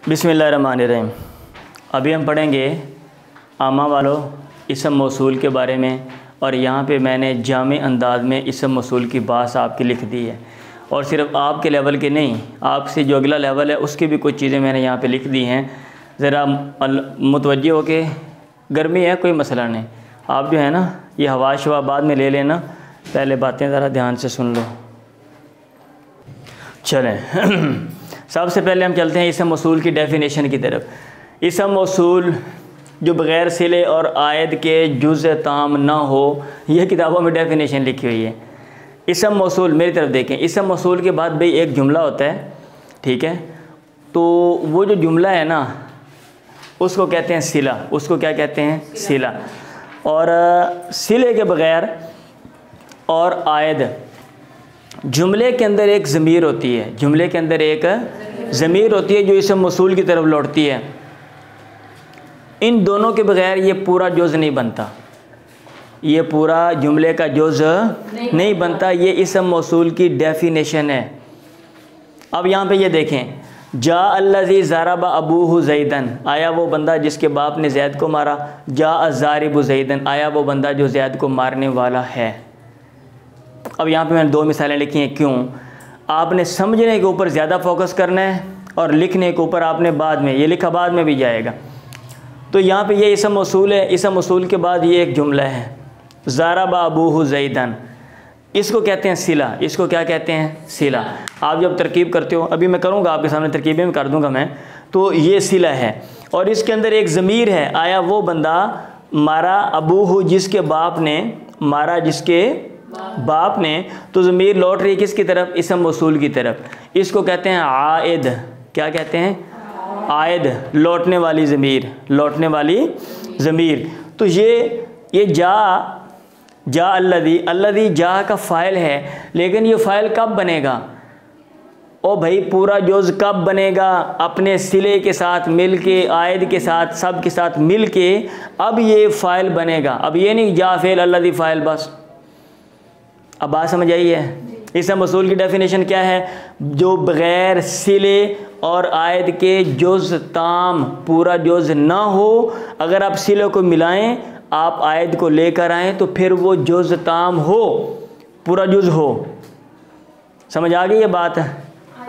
बिस्मिल्लाहिर्रहमानिर्रहीम। अभी हम पढ़ेंगे आमा वालों इसम मौसूल के बारे में, और यहाँ पे मैंने जामे अंदाज में इसम मौसूल की बात आपकी लिख दी है, और सिर्फ आपके लेवल के नहीं, आपसे जो अगला लेवल है उसकी भी कुछ चीज़ें मैंने यहाँ पे लिख दी हैं। ज़रा मुतवज्जो हो के, गर्मी है कोई मसला नहीं, आप जो है ना ये हवा शवा बाद में ले लेना, पहले बातें ज़रा ध्यान से सुन लो। चलें सबसे पहले हम चलते हैं इसम मौसूल की डेफिनेशन की तरफ। इसम मौसूल जो बग़ैर सिले और आयद के जुज़ ताम ना हो, यह किताबों में डेफिनेशन लिखी हुई है। इसम मौसूल मेरी तरफ देखें, इसम मौसूल के बाद भाई एक जुमला होता है, ठीक है, तो वो जो जुमला है ना उसको कहते हैं सिला, उसको क्या कहते हैं? सिला। और सिले के बग़ैर और आयद, जुमले के अंदर एक ज़मीर होती है, जुमले के अंदर एक ज़मीर होती है जो इसम मौसूल की तरफ लौटती है। इन दोनों के बग़ैर ये पूरा जुज़ नहीं बनता, ये पूरा जुमले का जुज़ नहीं बनता। ये इसम मौसूल की डेफिनेशन है। अब यहाँ पे ये देखें, जा अल्लज़ी ज़रबा अबूहु ज़ैदन, आया वो बंदा जिसके बाप ने ज़ैद को मारा। जा अज़्ज़ारिबु ज़ैदन, आया वो बंदा जो ज़ैद को मारने वाला है। अब यहाँ पे मैंने दो मिसालें लिखी हैं। क्यों? आपने समझने के ऊपर ज़्यादा फोकस करना है और लिखने के ऊपर आपने बाद में, ये लिखा बाद में भी जाएगा। तो यहाँ पे ये इसम मौसूल है, इसम मौसूल के बाद ये एक जुमला है, ज़रबा अबूहु ज़ैदन, इसको कहते हैं सिला। इसको क्या कहते हैं? सिला। आप जब तरकीब करते हो, अभी मैं करूँगा आपके सामने, तरकीबें में कर दूँगा मैं, तो ये सिला है और इसके अंदर एक ज़मीर है, आया वो बंदा मारा अबूहु, जिसके बाप ने मारा, जिसके बाप ने, तो ज़मीर लौट रही है किसकी तरफ? इसम मौसूल की तरफ। इसको कहते हैं आयद। क्या कहते हैं? आयद, लौटने वाली ज़मीर, लौटने वाली ज़मीर। तो ये जा अल्लज़ी, अल्लज़ी जा का फ़ाइल है, लेकिन ये फ़ाइल कब बनेगा? ओ भाई पूरा जुज़ कब बनेगा? अपने सिले के साथ मिल के, आयद के साथ, सब के साथ मिल के अब ये फ़ाइल बनेगा। अब ये नहीं जा फ़ेल अल्लज़ी फ़ाइल बस। अब बात समझ आई है? इसम मौसूल की डेफिनेशन क्या है? जो बग़ैर सिले और आयद के जुज़ ताम, पूरा जुज़ ना हो, अगर आप सिले को मिलाएं, आप आयद को लेकर आएँ, तो फिर वो जुज़ ताम हो, पूरा जुज़ हो। समझ आ गई ये बात?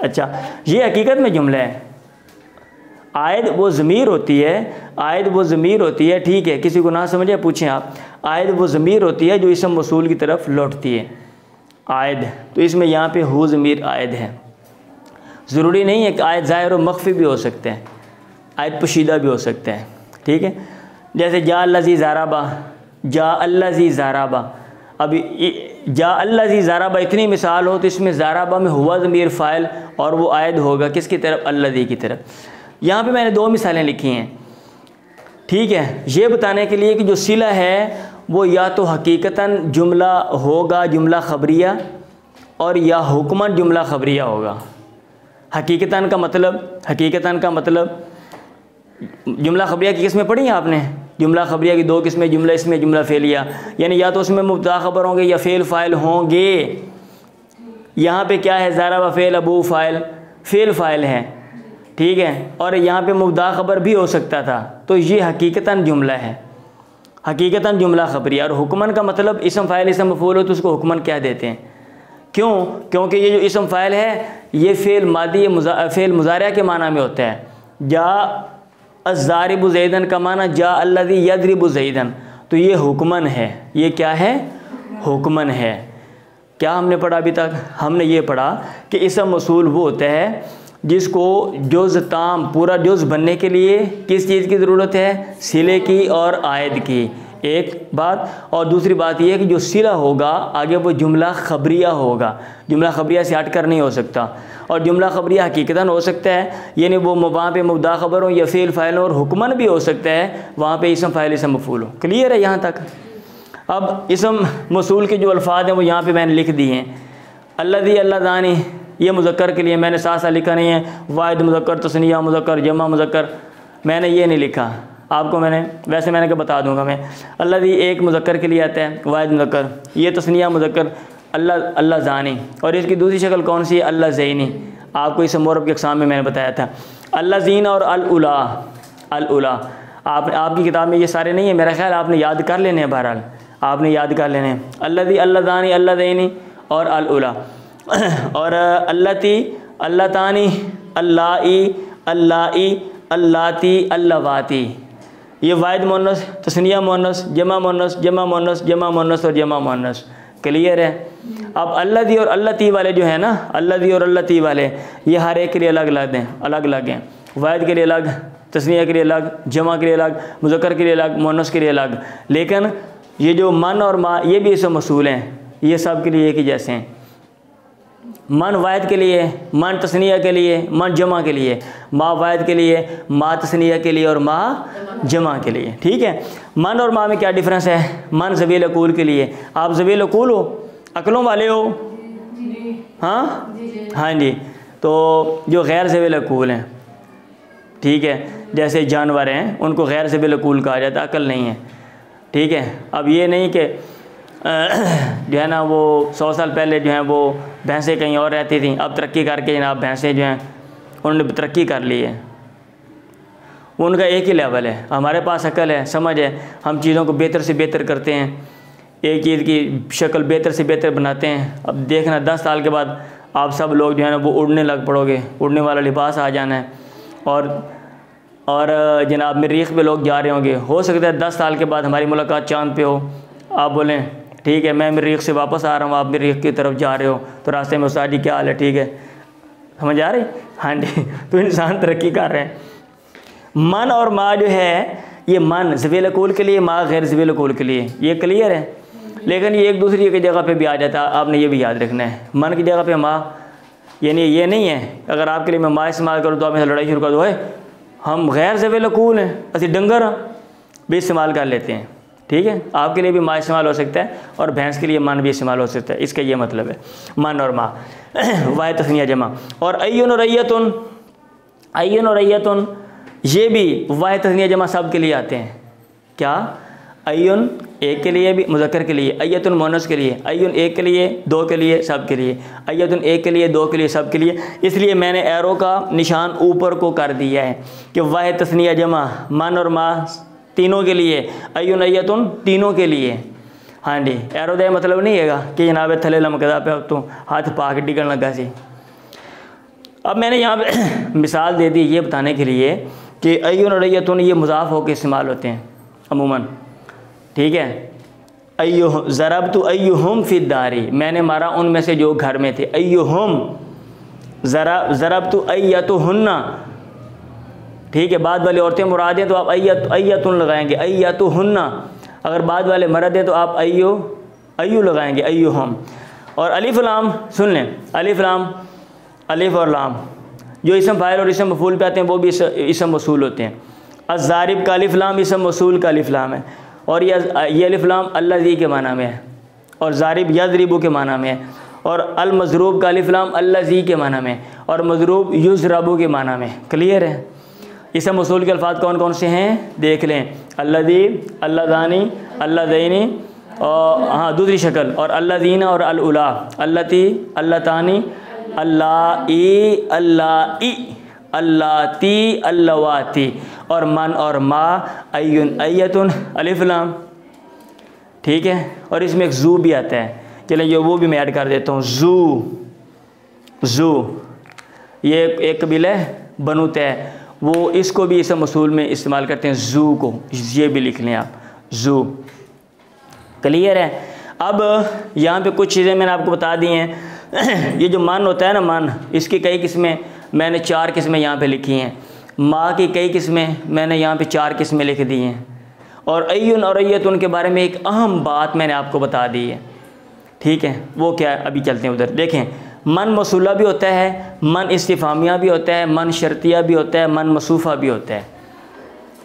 अच्छा, ये हकीकत में जुमला है। आयद वो ज़मीर होती है, आयद वो ज़मीर होती है, ठीक है, किसी को ना समझे पूछें आप। आयद वो ज़मीर होती है जो इसम मौसूल की तरफ लौटती है, आयद। तो इसमें यहाँ पे हु ज़मीर आयद है। ज़रूरी नहीं है कि आयद ज़ाहिर और मख्फ़ी भी हो सकते हैं, आयद पोशीदा भी हो सकते हैं, ठीक है। जैसे जा अल्लज़ी ज़रबा, जा अल्लज़ी ज़रबा, अभी जा अल्लज़ी ज़रबा इतनी मिसाल हो, तो इसमें ज़रबा में हुआ ज़मीर फ़ाइल और वो आयद होगा किसकी तरफ? अल्लज़ी की तरफ। यहाँ पे मैंने दो मिसालें लिखी हैं, ठीक है, ये बताने के लिए कि जो सिला है वो या तो हकीकतन जुमला होगा, जुमला ख़बरिया, और या हुक्मन जुमला ख़बरिया होगा। हकीकतन का मतलब जुमला ख़बरिया की किस्में पढ़ी हैं आपने? जुमला ख़बरिया की दो किस्में, जुमला इसमें, जुमला फ़ेलिया, यानी या तो उसमें मुब्तदा ख़बर होंगे या फ़ेल फ़ाइल होंगे। यहाँ पे क्या है? ज़रबा फ़ेल, अबू फ़ाइल, फ़ेल फ़ाइल है, ठीक है, और यहाँ पे मुब्तदा ख़बर भी हो सकता था। तो ये हकीकतन जुमला है, हकीकतन जुमला ख़बरिया। और हुक्मन का मतलब इसम फ़ाइल इसम मफ़ूल हो तो उसको हुक्मन कह देते हैं। क्यों? क्योंकि ये जो इसम फ़ाइल है ये फ़ेल मादी, फ़ेल मुज़ारिया के माना में होता है। जा अज़्ज़ारिबु ज़ैदन का माना जा अल्लज़ी यज़रिबु ज़ैदन, तो ये हुक्मन है। ये क्या है? हुक्मन है। क्या हमने पढ़ा अभी तक? हमने ये पढ़ा कि इसम मौसूल वो होता है जिसको जुज़ ताम, पूरा जुज़ बनने के लिए किस चीज़ की ज़रूरत है? सिले की और आयद की, एक बात। और दूसरी बात यह है कि जो सिला होगा आगे वो जुमला ख़बरिया होगा, जुमला ख़बरिया से हट कर नहीं हो सकता। और जुमला ख़बरिया हकीकतन हो सकता है, यानी वो वहाँ पे मुब्तदा ख़बर हो या फ़ेल फ़ाइल हो, और हुक्मन भी हो सकता है, वहाँ पे इसम फ़ाइल इसम मफ़ूल हो। क्लियर है यहाँ तक? अब इसम मौसूल के जो अल्फ़ाज़ हैं वो यहाँ पे मैंने लिख दिए हैं। अल्लज़ी, अल्लाज़ानी, ये मुज़क्कर के लिए मैंने साथ साथ लिखा नहीं है, वाहिद मुज़क्कर, तस्निया मुज़क्कर, जमा मुज़क्कर, मैंने ये नहीं लिखा आपको, वैसे मैंने क्या बता दूंगा मैं। अल्लज़ी एक मुज़क्कर के लिए आता है, वाहिद मुज़क्कर, ये तस्निया मुज़क्कर, अल्लाह ज़ानी, और इसकी दूसरी शक्ल कौन सी है? अल्लाह ज़ैनी। आपको इस मोरब के अक़साम में मैंने बताया था। अल्लज़ीन और अल-उला, अल-उला आपकी किताब में ये सारे नहीं है, मेरा ख्याल आपने याद कर लेने हैं, बहरहाल आपने याद कर लेने हैं। अल्लज़ी, अल्लज़ानी, अल्लज़ैनी और अल-उला और अल्लती, अल्लतानी, अल्लाई, अल्लाई, अल्लाती, अल्लवाती, ये वाहिद मुअन्नस, तस्निया मुअन्नस, जमा मुअन्नस, जमा मुअन्नस, जमा मुअन्नस और जमा मुअन्नस। क्लियर है। अब अल्लज़ी और अल्लती वाले जो है ना, अल्लज़ी और अल्लती वाले, ये हर एक के लिए अलग अलग हैं, अलग अलग हैं। वाहिद के लिए अलग, तस्निया के लिए अलग, जमा के लिए अलग, मुज़क्कर के लिए अलग, मुअन्नस के लिए अलग। लेकिन ये जो मन और मा, ये भी इसम मसूल हैं, ये सब के लिए एक ही जैसे हैं। मन वाहिद के लिए, मन तस्निया के लिए, मन जमा के लिए, मा वाहिद के लिए, मा तस्निया के लिए और मा जमा के लिए। ठीक है। मन और मा में क्या डिफरेंस है? मन ज़वील अकूल के लिए, आप ज़वील अकूल हो, अकलों वाले हो? हाँ हाँ जी। तो जो गैर ज़वील अकूल हैं, ठीक है, जैसे जानवर हैं, उनको गैर ज़वील अकूल कहा जाता है, अकल नहीं है। ठीक है। अब ये नहीं कि जो है ना वो 100 साल पहले जो है वो भैंसें कहीं और रहती थी, अब तरक्की करके जनाब भैंसें जो हैं उन्होंने तरक्की कर ली है, उनका एक ही लेवल है। हमारे पास अकल है, समझ है, हम चीज़ों को बेहतर से बेहतर करते हैं, एक चीज़ की शक्ल बेहतर से बेहतर बनाते हैं। अब देखना 10 साल के बाद आप सब लोग जो है ना वो उड़ने लग पड़ोगे, उड़ने वाला लिबास आ जाना है। और जनाब मरीख पे लोग जा रहे होंगे, हो सकता है 10 साल के बाद हमारी मुलाकात चाँद पे हो, आप बोलें ठीक है मैं मरीख से वापस आ रहा हूँ, आप मरीख की तरफ जा रहे हो, तो रास्ते में उस्ताद जी क्या हाल है, ठीक है, समझ आ रही? हाँ जी। तो इंसान तरक्की कर रहे हैं। मन और मा जो है, ये मन ज़वील अकूल के लिए, मा गैर ज़वील अकूल के लिए, ये क्लियर है। लेकिन ये एक दूसरी की जगह पे भी आ जाता है, आपने ये भी याद रखना है। मन की जगह पे मा, यानी ये नहीं है अगर आपके लिए मैं मा इस्तेमाल करूँ तो आप मेरे लड़ाई शुरू कर दो, है हम गैर ज़वील अकूल हैं, असि डंगर भी इस्तेमाल कर लेते हैं। ठीक है। आपके लिए भी मा इस्तेमाल हो सकता है और भैंस के लिए मन भी इस्तेमाल हो सकता है, इसका ये मतलब है मन और मा वाहिद तस्निया जमा। और अय्युन और अय्यतुन, अय्युन और अय्यतुन ये भी वाहिद तस्निया जमा सब के लिए आते हैं। क्या? अय्युन एक के लिए भी, मुज़क्कर के लिए, अय्यतुन मुअन्नस के लिए, अय्युन एक के लिए, दो के लिए, सब के लिए, अय्यतुन एक के लिए, दो के लिए, सब के लिए। इसलिए मैंने एरो का निशान ऊपर को कर दिया है कि वाहिद तस्निया जमा मन और मा तीनों के लिए, अय्युन अय्यतुन तीनों के लिए। हाँ जी। एरो दे मतलब नहीं है कि जनाब थले लमकदा पे तो हाथ पा के डिगन लगा सी। अब मैंने यहाँ पे मिसाल दे दी ये बताने के लिए कि अय्युन और अय्यतुन ये मुज़ाफ़ होकर इस्तेमाल होते हैं अमूमन। ठीक है। अय्युहुम ज़रबतु अय्युहुम फ़िद्दारी, मैंने मारा उनमें से जो घर में थे। अय्युहुम ज़रबतु अय्यतुहुन्ना, ठीक है। बाद वाली औरतें मुराद हैं तो आप अय्यतुन लगाएंगे, अय्यतुहुन्ना। अगर बाद वाले मर्द हैं तो आप अय्यु लगाएंगे, अय्युहुम। और अलिफ लाम सुन लें, अलिफ लाम, अलिफ और लाम जो इसम फ़ाइल और इसम मफ़ूल पे आते हैं वो भी इसम मौसूल होते हैं। अज़्ज़ारिब का अलिफ लाम इसम मौसूल का अलिफ लाम है, और ये अलिफ लाम अल्लज़ी के माना में है, और ज़ारिब यज़रिबु के माना में है, और अल मज़रूब का अलिफ लाम अल्लज़ी के माना में, और मज़रूब युज़रबु के माना में। क्लियर है। इसम मौसूल के अल्फाज कौन कौन से हैं देख लें, अल्लज़ी, अल्लज़ानी, अल्लज़ैनी, और हाँ दूसरी शक्ल, और अल्लज़ीना और अल-उला, अल्लती, अल्लतानी, अल्लाई, अल्लाई, अल्लाती, अल्लवाती, और मन और मा, अय्युन अय्यतुन, अलिफ लाम। ठीक है। और इसमें एक जू भी आता है, चलें ये वो भी मैं ऐड कर देता हूँ। जू ये एक कबीला है बनु तय, वो इसको भी इसम मौसूल में इस्तेमाल करते हैं, जू को, ये भी लिख लें आप, जू। क्लियर है। अब यहाँ पे कुछ चीज़ें मैंने आपको बता दी हैं। ये जो मन होता है ना, मन, इसकी कई किस्में मैंने 4 किस्में यहाँ पे लिखी हैं। माँ की कई किस्में मैंने यहाँ पे 4 किस्में लिख दी हैं। और अय्युन और अय्यतुन के बारे में एक अहम बात मैंने आपको बता दी है। ठीक है। वो क्या है, अभी चलते हैं उधर। देखें, मन मौसूला भी होता है, मन इस्तिफामिया भी होता है, मन शर्तिया भी होता है, मन मसूफ़ा भी होता है।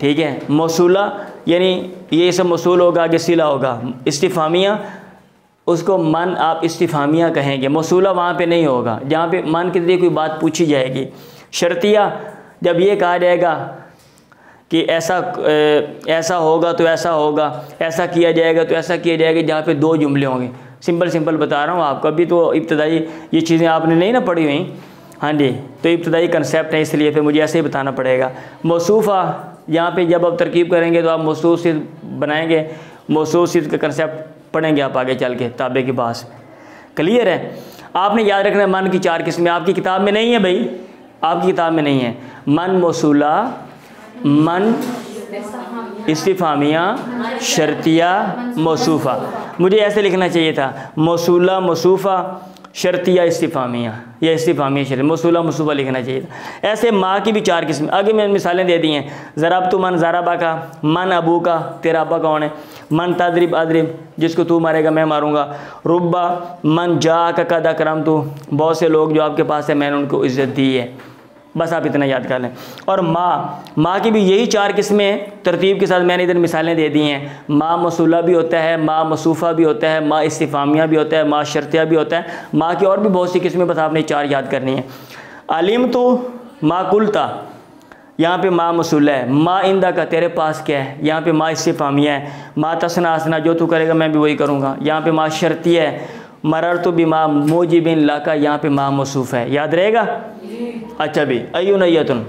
ठीक है। मौसूला यानी ये सब मौसूल होगा, आगे सिला होगा। इस्तिफामिया उसको मन आप इस्तिफामिया कहेंगे, मौसूला वहाँ पे नहीं होगा जहाँ पे मन के लिए कोई बात पूछी जाएगी। शर्तिया जब ये कहा जाएगा कि ऐसा होगा तो ऐसा होगा, ऐसा किया जाएगा तो ऐसा किया जाएगा, जहाँ पे 2 जुमले होंगे। सिंपल बता रहा हूँ आपको, अभी तो इब्तदाई ये चीज़ें आपने नहीं ना पढ़ी हुई, हाँ जी, तो इब्तदाई कंसेप्ट है इसलिए फिर मुझे ऐसे ही बताना पड़ेगा। मौसूफ़ा यहाँ पे जब आप तरकीब करेंगे तो आप मौसूफ़ सिद्क़ बनाएंगे, मौसूफ़ सिद्क़ का कंसेप्ट पढ़ेंगे आप आगे चल के ताबे की बात। क्लियर है? आपने याद रखना है मन की 4 किस्में आपकी किताब में नहीं है भाई, आपकी किताब में नहीं है। मन मौसूला, मन इस्तिफ़ामिया, शर्तिया, मौसूफ़ा। मुझे ऐसे लिखना चाहिए था, मौसूला मौसूफ़ा शर्तिया इस्तिफ़ामिया, या इस्तिफ़ामिया शर्तिया, मौसूला मौसूफ़ा लिखना चाहिए था। ऐसे माँ की भी 4 किस्में आगे मैंने मिसालें दे दी हैं। ज़रब तो मन ज़राबा का, मन अबू का, तेरा अब्बा कौन है। मन तदरिब अदरिब, जिसको तू मारेगा मैं मारूंगा। रुब्बा मन जा का कदा करम तू, बहुत से लोग जो आपके पास है मैंने उनको इज़्ज़त दी है। बस आप इतना याद कर लें। और माँ की भी यही 4 किस्में तरतीब के साथ मैंने इधर मिसालें दे दी हैं। माँ मौसूला भी होता है, माँ मौसूफ़ा भी होता है, माँ इस्तिफ़ामिया भी होता है, माँ शर्तिया भी होता है। माँ की और भी बहुत सी किस्में, बस आपने 4 याद करनी है। अलिम तो माँ कुलता, यहाँ पे माँ मौसूला है। माँ इंदा का, तेरे पास क्या है, यहाँ पे माँ इस्तिफ़ामिया है। माँ तसना असना, जो तू करेगा मैं भी वही करूँगा, यहाँ पे माँ शर्तिया है। मरर तो भी माँ मोजिबिन लाका, यहाँ पे माँ मौसूफ़ है। याद रहेगा? अच्छा भी अय्युन अय्यतुन,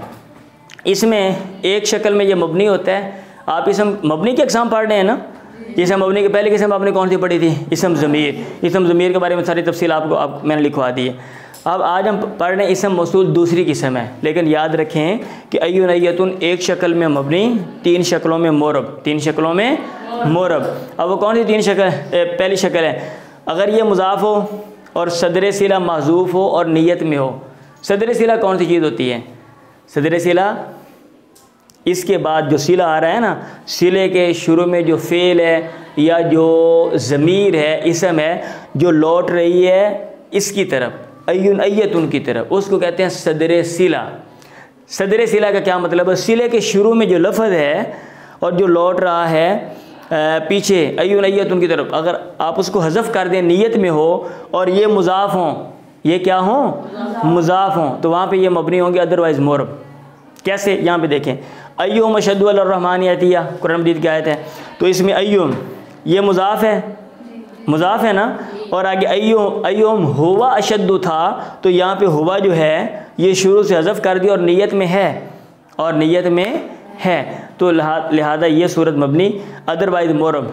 इसमें एक शक्ल में ये मबनी होता है। आप इसम मबनी के एग्ज़ाम पढ़ रहे हैं ना, इसम मबनी के पहले किस्म आपने कौन सी पढ़ी थी? इसम ज़मीर। इसम ज़मीर के बारे में सारी तफसील आपको मैंने लिखवा दी है। अब आज हम पढ़ रहे हैं इसम मौसूल दूसरी किस्म है, लेकिन याद रखें कि अय्युन अय्यतुन एक शक्ल में मबनी, 3 शक्लों में मोरब, 3 शक्लों में मोरब। अब वो कौन सी 3 शक्ल? पहली शक्ल है अगर ये मुज़ाफ़ हो और सदर सिला महज़ूफ़ हो और नियत में हो। सदर सिला कौन सी चीज़ होती है? सदर सिला इसके बाद जो सिला आ रहा है ना, सिले के शुरू में जो फ़ेल है या जो ज़मीर है, इसम है, जो लौट रही है इसकी तरफ, अय्युन अय्यतुन की तरफ, उसको कहते हैं सदर सिला। सदर सिला का क्या मतलब है? सिले के शुरू में जो लफ्ज़ है और जो लौट रहा है पीछे अय्युन अय्यतुन की तरफ, अगर आप उसको हज़फ कर दें, नियत में हो और ये मुज़ाफ़ हों, ये क्या हों? मुज़ाफ़ हों, तो वहाँ पे ये मबनी होंगे, अदरवाइज़ मोरब। कैसे? यहाँ पे देखें, अय्युम अशद्दु अला रहमानी अतिया, कुरान मजीद की आयत है। तो इसमें अय्युम ये मुज़ाफ़ है, मुज़ाफ़ है ना, और आगे अय्युम हुवा अशद्दु था, तो यहाँ पे हुवा जो है ये शुरू से हज़फ कर दिया और नियत में है, और नियत में है, तो लिहाजा ये सूरत मबनी, अदरवाइज़ मोरब।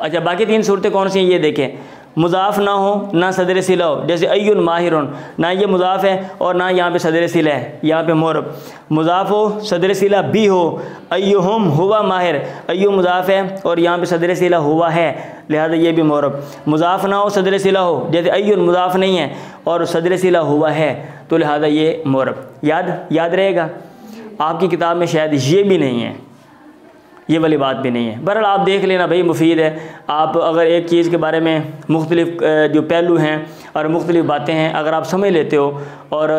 अच्छा, बाकी 3 सूरतें कौन सी हैं ये देखें। मुज़ाफ़ ना हो, ना सदर सिला हो, जैसे अय्युन माहिरुन, ना ये मुज़ाफ़ है और ना यहाँ पे सदर सिला है, यहाँ पे मोरब। मुज़ाफ़ हो, सदर सिला भी हो, अय्युहुम हुवा माहिर, अय्यु मुज़ाफ़ है और यहाँ पे सदर सिला हुआ है, लिहाजा ये भी मोरब। मुज़ाफ़ ना हो, सदर सिला हो, जैसे अय्युन मुज़ाफ़ नहीं है और सदर सिला हुआ है, तो लिहाजा ये मोरब। याद रहेगा? आपकी किताब में शायद ये भी नहीं है, ये वाली बात भी नहीं है। बहरहाल आप देख लेना भाई, मुफीद है। आप अगर एक चीज़ के बारे में मुख्तलिफ जो पहलू हैं और मुख्तलिफ बातें हैं अगर आप समझ लेते हो और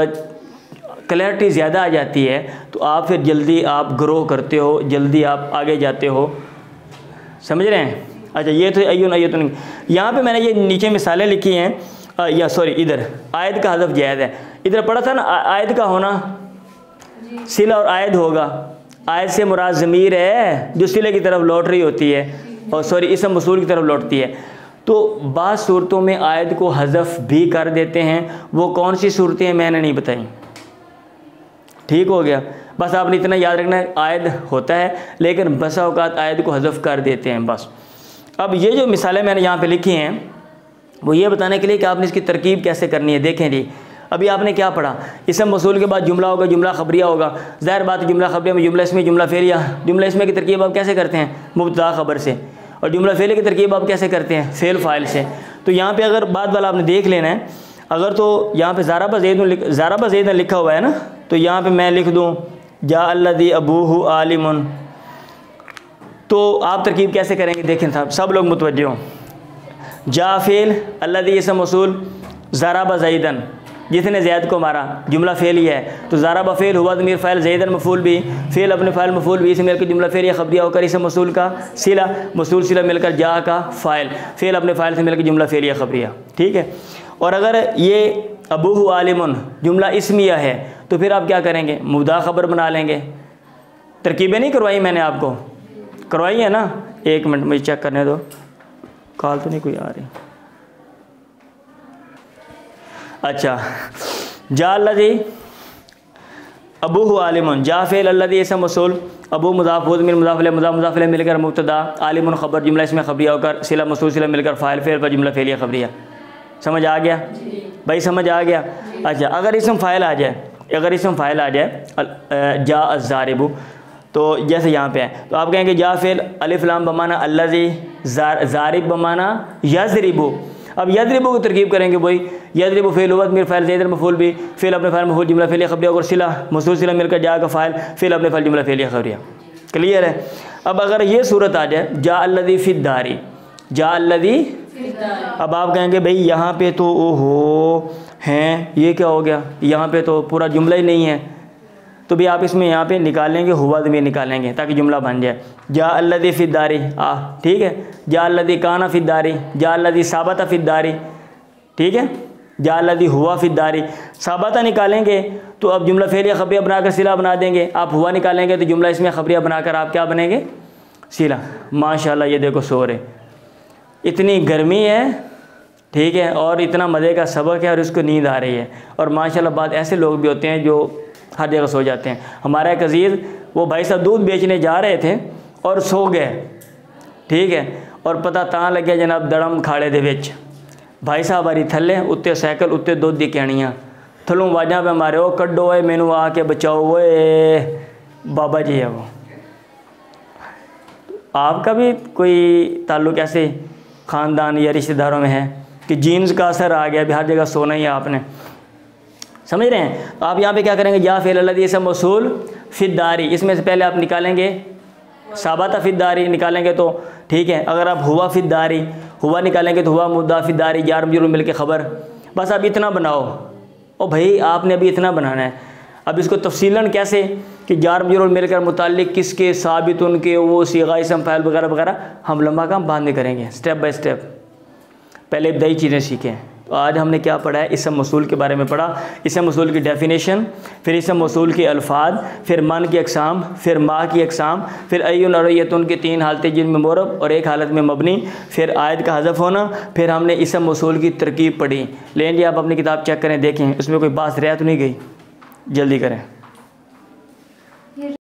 क्लैरिटी ज़्यादा आ जाती है, तो आप फिर जल्दी आप ग्रो करते हो, जल्दी आप आगे जाते हो। समझ रहे हैं? अच्छा, ये तो अय्युन अय्यतुन। यहाँ पे मैंने ये नीचे मिसालें लिखी हैं, या सॉरी इधर आयत का हज़फ जायज़ है। इधर पढ़ा था ना, आयत का होना सिला और आयत होगा। आयत से मुराद ज़मीर है जो सिले की तरफ लौट रही होती है, और सॉरी इसम मौसूल की तरफ लौटती है। तो बाज़ सूरतों में आयत को हज़फ भी कर देते हैं। वो कौन सी सूरतें हैं मैंने नहीं बताई। ठीक हो गया? बस आपने इतना याद रखना है, आयत होता है लेकिन बसा औकात आयत को हज़फ कर देते हैं बस। अब ये जो मिसालें मैंने यहाँ पे लिखी हैं वो ये बताने के लिए कि आपने इसकी तरकीब कैसे करनी है। देखें जी, अभी आपने क्या पढ़ा? इसम मौसूल के बाद जुमला होगा, जुमला खबरिया होगा। ज़ाहिर बात है जुमला खबरिया में जुमला इसमें, जुमला फेलिया। जुमला इसमें की तरकीब आप कैसे करते हैं? मुब्तदा खबर से। और जुमला फेलिया की तरकीब आप कैसे करते हैं? फेल फ़ाइल से। तो यहाँ पे अगर बात वाला आपने देख लेना है, अगर तो यहाँ पे ज़ारबा ज़ैदुन लिखा हुआ है ना, तो यहाँ पर मैं लिख दूँ जा अल्लज़ी अबूहु आलिमुन, तो आप तरकीब कैसे करेंगे? देखें साहब, सब लोग मुतवज्जे हों। जा फेल, अल्लज़ी इसम मौसूल, ज़ारबा ज़ैदन जिसने ज़ैद को मारा, जुमला फेल ही है। तो ज़ारबा फेल हुआ ज़मीर फ़ाइल, ज़ैदन मफ़ूल भी, फेल अपने फ़ाइल मफ़ूल भी, इसे मिलकर जुमला फेल या खबरिया होकर इसम मौसूल का सिला, मौसूल सिला मिलकर जा का फ़ाइल, फेल अपने फ़ाइल से मिलकर जुमला फेल या खबरिया। ठीक है? और अगर ये अबूहु आलिमुन जुमला इस्मिया है तो फिर आप क्या करेंगे? मुब्तदा खबर बना लेंगे। तरकीबें नहीं करवाई मैंने आपको? करवाई है ना? 1 मिनट मुझे चेक करने दो, कॉल तो नहीं कोई आ रही। अच्छा, जा अल्लज़ी अबूहु आलिमुन, जा फ़िल अल्लज़ी इसम मौसूल, अबू मुज़ाफ़ मिन मुज़ाफ़ इलैहि मुज़ाफ़ इलैहि मिलकर मुब्तदा, आलिमुन ख़बर जुमला इसमें ख़बरिया होकर, सिला मौसूल सिला मिलकर फ़ाइल फ़िल पर जुमला फ़ेलिया ख़बरिया। समझ आ गया भाई, समझ आ गया। अच्छा, अगर इसम फ़ाइल आ जाए, अगर इसम फ़ाइल आ जाए जा अज़्ज़ारिबु, तो जैसे यहाँ पे है तो आप कहेंगे जा फ़िल अलिफ़ लाम बमाना अल्लज़ी, ज़ारिब बमाना यज़रिबु। अब यज़रिबु को तरकीब करेंगे वही, यज़रिबु फ़िल हुआ मेरे फ़ाइल ज़ैदर मफ़ूल भी, फ़िल अपने फ़ाइल मफ़ूल जुमला फ़ेलिया ख़बरिया और सिला मौसूल सिला मिलकर जा का फ़ाइल, फ़िल अपने फ़ाइल जुमला फ़ेलिया ख़बरिया। क्लियर है। अब अगर ये सूरत आ जाए जा अल्लज़ी फ़िद्दारी, जा अल्लज़ी, अब आप कहेंगे भाई यहाँ पे तो ओहो हैं, ये क्या हो गया, यहाँ पे तो पूरा जुमला ही नहीं है। तो भी आप इसमें यहाँ पे निकालेंगे हुआ ज़मीर निकालेंगे ताकि जुमला बन जाए। जा अल्लज़ी फ़िद्दारी, ठीक है, जा अल्लज़ी काना फ़िद्दारी, जा अल्लज़ी साबता फ़िद्दारी, ठीक है, जा अल्लज़ी हुआ फ़िद्दारी। साबता निकालेंगे तो अब जुमला फ़ेलिया ख़बरिया बनाकर सिला बना देंगे, आप हुआ निकालेंगे तो जुमला इसमें ख़बरिया बनाकर आप क्या बनेंगे, सिला। माशाल्लाह, ये देखो सो रहे, इतनी गर्मी है, ठीक है, और इतना मज़े का सबक है और उसको नींद आ रही है। और माशाल्लाह बाद ऐसे लोग भी होते हैं जो हर जगह सो जाते हैं। हमारा एक अजीज़, वो भाई साहब दूध बेचने जा रहे थे और सो गए, ठीक है, और पता तां लग गया जनाब दड़म खाड़े दे विच भाई साहब हरी थले उत्ते साइकिल उत्ते दुध दी कहणियाँ थलों वाजा पे मारे, ओ कड्डो ओए मैनू आके बचाओ ओए, बाबा जी है वो। आपका भी कोई ताल्लुक़ ऐसे ख़ानदान या रिश्तेदारों में है कि जीन्स का असर आ गया, भी हर जगह सोना ही है आपने, समझ रहे हैं। तो आप यहाँ पे क्या करेंगे, जा फ़िल अल्लज़ी इसम मौसूल फ़िद्दारी, इसमें से पहले आप निकालेंगे साबता फ़िद्दारी निकालेंगे तो ठीक है। अगर आप हुआ फ़िद्दारी, हुआ निकालेंगे तो हुआ मुद्दा फ़िद्दारी, जार मजरूर मिल के ख़बर। बस आप इतना बनाओ। ओ भाई आपने अभी इतना बनाना है। अब इसको तफसीलन कैसे कि जार मजरूर मिलकर मुताल्लिक़ किसके, साबित उनके, वो सीगा इसम फ़ाइल वगैरह वगैरह, हम लंबा काम बाद में करेंगे, स्टेप बाय स्टेप। पहले इब्तदाई चीज़ें सीखें। तो आज हमने क्या पढ़ा है, इसम मौसूल के बारे में पढ़ा, इसम मौसूल की डेफिनेशन, फिर इसम मौसूल के अल्फाज, फिर मन की अक़साम, फिर मा की अक़साम, फिर अय्युन और अय्यतुन की 3 हालतें जिनमें मोरब और 1 हालत में मबनी, फिर आयत का हज़फ होना, फिर हमने इसम मौसूल की तरकीब पढ़ी। लेकिन जी आप अपनी किताब चेक करें, देखें उसमें कोई बात रह तो नहीं गई, जल्दी करें।